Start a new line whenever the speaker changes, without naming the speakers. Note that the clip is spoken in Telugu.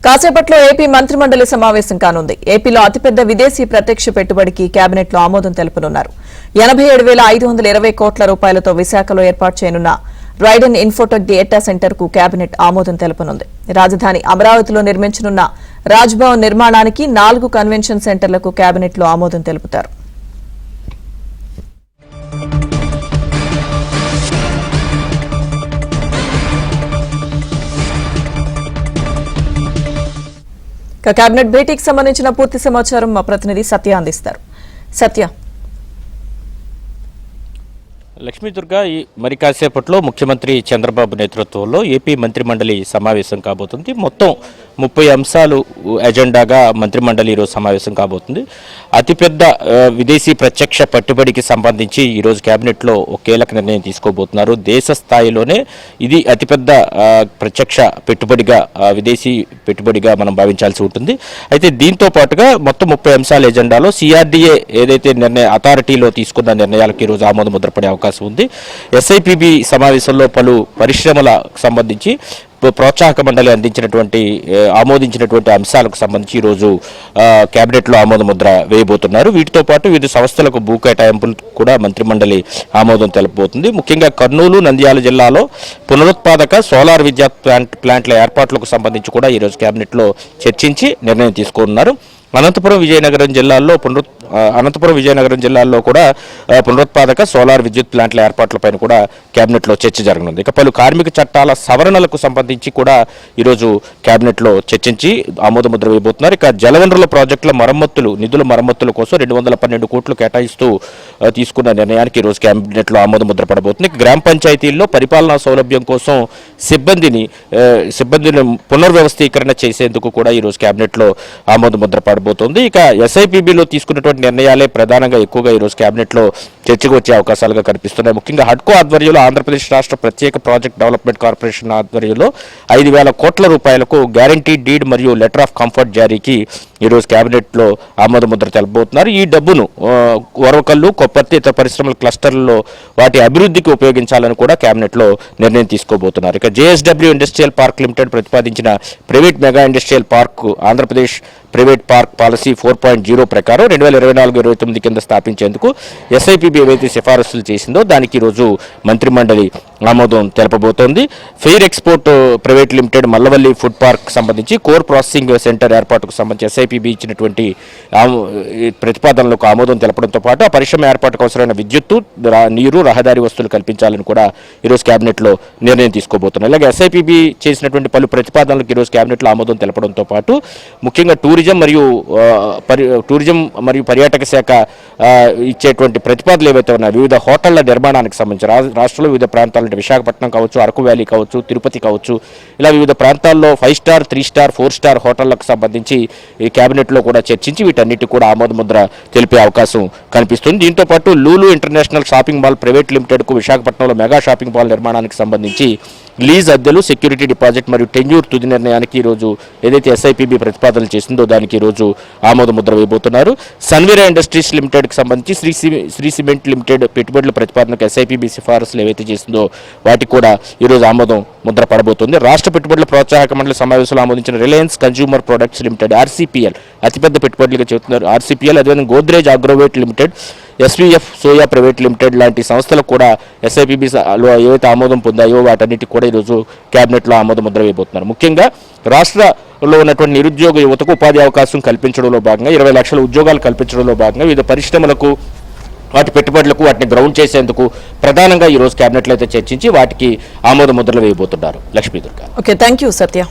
కాసేపట్లో ఏపీ మంత్రిమండలి సమావేశం కానుంది. ఏపీలో అతిపెద్ద విదేశీ ప్రత్యక్ష పెట్టుబడికి కేబినెట్లో ఆమోదం తెలుపనున్నారు. 87,520 కోట్ల రూపాయలతో విశాఖలో ఏర్పాటు చేయనున్న రైడెన్ ఇన్ఫోటెక్ డేటా సెంటర్ కు కేబినెట్ ఆమోదం తెలుపనుంది. రాజధాని అమరావతిలో నిర్మించనున్న రాజ్భవన్ నిర్మాణానికి 4 కన్వెన్షన్ సెంటర్లకు కేబినెట్లో ఆమోదం తెలుపుతారు. కేబినెట్ భేటీకి సంబంధించిన పూర్తి సమాచారం మా ప్రతినిధి సత్య అందిస్తారు. సత్య,
లక్ష్మీదుర్గ మరి కాసేపట్లో ముఖ్యమంత్రి చంద్రబాబు నేతృత్వంలో ఏపీ మంత్రిమండలి సమావేశం కాబోతుంది. మొత్తం 30 అంశాలు ఎజెండాగా మంత్రిమండలి ఈరోజు సమావేశం కాబోతుంది. అతిపెద్ద విదేశీ ప్రత్యక్ష పెట్టుబడికి సంబంధించి ఈరోజు కేబినెట్లో ఒక కీలక నిర్ణయం తీసుకోబోతున్నారు. దేశ స్థాయిలోనే ఇది అతిపెద్ద ప్రత్యక్ష పెట్టుబడిగా విదేశీ పెట్టుబడిగా మనం భావించాల్సి ఉంటుంది. అయితే దీంతో పాటుగా మొత్తం 30 అంశాల ఎజెండాలో సిఆర్డీఏ ఏదైతే అథారిటీలో తీసుకున్న నిర్ణయాలకు ఈరోజు ఆమోద ముద్ర పడే అవకాశం ఉంది. ఎస్ఐపిబి సమావేశంలో పలు పరిశ్రమలకు సంబంధించి ప్రోత్సాహక మండలి ఆమోదించినటువంటి అంశాలకు సంబంధించి ఈరోజు కేబినెట్లో ఆమోద ముద్ర వేయబోతున్నారు. వీటితో పాటు వివిధ సంస్థలకు భూ కేటాయింపులు కూడా మంత్రిమండలి ఆమోదం తెలపబోతుంది. ముఖ్యంగా కర్నూలు, నంద్యాల జిల్లాలో పునరుత్పాదక సోలార్ విద్యుత్ ప్లాంట్ల ఏర్పాట్లకు సంబంధించి కూడా ఈరోజు కేబినెట్లో చర్చించి నిర్ణయం తీసుకున్నారు. అనంతపురం విజయనగరం జిల్లాల్లో కూడా పునరుత్పాదక సోలార్ విద్యుత్ ప్లాంట్ల ఏర్పాట్లపైన కూడా కేబినెట్లో చర్చ జరగనుంది. ఇక పలు కార్మిక చట్టాల సవరణలకు సంబంధించి కూడా ఈరోజు కేబినెట్లో చర్చించి ఆమోదముద్ర వేయబోతున్నారు. ఇక జలవనరుల ప్రాజెక్టుల నిధుల మరమ్మతుల కోసం 212 కోట్లు కేటాయిస్తూ తీసుకున్న నిర్ణయానికి ఈరోజు కేబినెట్లో ఆమోదముద్ర పడబోతుంది. గ్రామ పంచాయతీల్లో పరిపాలనా సౌలభ్యం కోసం సిబ్బందిని పునర్వ్యవస్థీకరణ చేసేందుకు కూడా ఈరోజు కేబినెట్లో ఆమోదముద్ర పడబోతోంది. ఇక ఎస్ఐపిబిలో తీసుకున్నటువంటి నిర్ణయాలే ప్రధానంగా ఎక్కువగా ఈరోజు కేబినెట్లో చర్చకు వచ్చే అవకాశాలుగా కనిపిస్తున్నాయి. ముఖ్యంగా హడ్కో ఆధ్వర్యంలో ఆంధ్రప్రదేశ్ రాష్ట్ర ప్రత్యేక ప్రాజెక్ట్ డెవలప్మెంట్ కార్పొరేషన్ ఆధ్వర్యంలో 5,000 కోట్ల రూపాయలకు గ్యారంటీ డీడ్ మరియు లెటర్ ఆఫ్ కంఫర్ట్ జారీకి ఈరోజు కేబినెట్లో ఆమోద ముద్ర తెలపబోతున్నారు. ఈ డబ్బును వరవకల్లు, కొప్పర్తి ఇతర పరిశ్రమల క్లస్టర్లలో వాటి అభివృద్ధికి ఉపయోగించాలని కూడా కేబినెట్లో నిర్ణయం తీసుకోబోతున్నారు. ఇక జేఎస్డబ్ల్యూ ఇండస్ట్రియల్ పార్క్ లిమిటెడ్ ప్రతిపాదించిన private mega industrial park Andhra Pradesh private park policy 4.0 ప్రకారం 2024-29 కింద స్థాపించేందుకు ఎస్ఐపిబి ఏవైతే సిఫారసులు చేసిందో దానికి ఈరోజు మంత్రిమండలి ఆమోదం తెలపబోతోంది. Fair export private limited Mallavalli food park సంబంధించి కోర్ ప్రాసెసింగ్ సెంటర్ ఏర్పాటుకు సంబంధించి ఎస్ఐపిబి ఇచ్చినటువంటి ప్రతిపాదనలకు ఆమోదం తెలపడంతో పాటు ఆ పరిశ్రమ ఏర్పాటుకు అవసరమైన విద్యుత్తు, నీరు, రహదారి వస్తువులు కల్పించాలని కూడా ఈరోజు కేబినెట్లో నిర్ణయం తీసుకోబోతున్నారు. ఇలాగే ఎస్ఐపిబి చేసినటువంటి పలు ప్రతిపాదనలకు ఈరోజు కేబినెట్లో ఆమోదం తెలపడంతో పాటు ముఖ్యంగా టూరిజం మరియు పర్యాటక శాఖ ఇచ్చేటువంటి ప్రతిపాదనలు ఏవైతే ఉన్నాయో వివిధ హోటళ్ల నిర్మాణానికి సంబంధించి రాష్ట్రంలో వివిధ ప్రాంతాలు అంటే విశాఖపట్నం కావచ్చు, అరకు వ్యాలీ కావచ్చు, తిరుపతి కావచ్చు, ఇలా వివిధ ప్రాంతాల్లో 5 స్టార్, 3 స్టార్, 4 స్టార్ హోటళ్లకు సంబంధించి ఈ కేబినెట్లో కూడా చర్చించి వీటన్నిటి కూడా ఆమోద ముద్ర తెలిపే అవకాశం కనిపిస్తుంది. దీంతో పాటు Lulu international shopping mall private లిమిటెడ్కు విశాఖపట్నంలో మెగా షాపింగ్ మాల్ నిర్మాణానికి సంబంధించి లీజ్ అద్దెలు, సెక్యూరిటీ డిపాజిట్ మరియు టెన్యూర్ తుది నిర్ణయానికి ఈరోజు ఏదైతే ఎస్ఐపిబి ప్రతిపాదనలు చేసిందో దానికి ఈరోజు ఆమోద ముద్ర వేయబోతున్నారు. సన్వీరా ఇండస్ట్రీస్ లిమిటెడ్కి సంబంధించి శ్రీ సిమెంట్ లిమిటెడ్ పెట్టుబడుల ప్రతిపాదనకు ఎస్ఐపిబి సిఫారసులు ఏవైతే చేసిందో వాటికి కూడా ఈరోజు ఆమోదం ముద్ర పడబోతుంది. రాష్ట్ర పెట్టుబడుల ప్రోత్సాహక మండలి సమావేశంలో ఆమోదించిన Reliance consumer products limited RCPL అతిపెద్ద పెట్టుబడులుగా చెబుతున్నారు. ఆర్సీపీఎల్ అదేవిధంగా Godrej agrovet limited, SVF soya private limited లాంటి సంస్థలకు కూడా ఎస్ఐపిబిలో ఏవైతే ఆమోదం పొందాయో వాటన్నిటికి కూడా ఈరోజు కేబినెట్లో ఆమోద ముద్ర వేయబోతున్నారు. ముఖ్యంగా రాష్ట్రంలో ఉన్నటువంటి నిరుద్యోగ యువతకు ఉపాధి అవకాశం కల్పించడంలో భాగంగా 20 లక్షల ఉద్యోగాలు కల్పించడంలో భాగంగా వివిధ పరిశ్రమలకు వాటి పెట్టుబడులకు వాటిని గ్రౌండ్ చేసేందుకు ప్రధానంగా ఈరోజు కేబినెట్లో అయితే చర్చించి వాటికి ఆమోద ముద్రలు వేయబోతున్నారు. Lakshmidurga.
Okay, thank you Satya.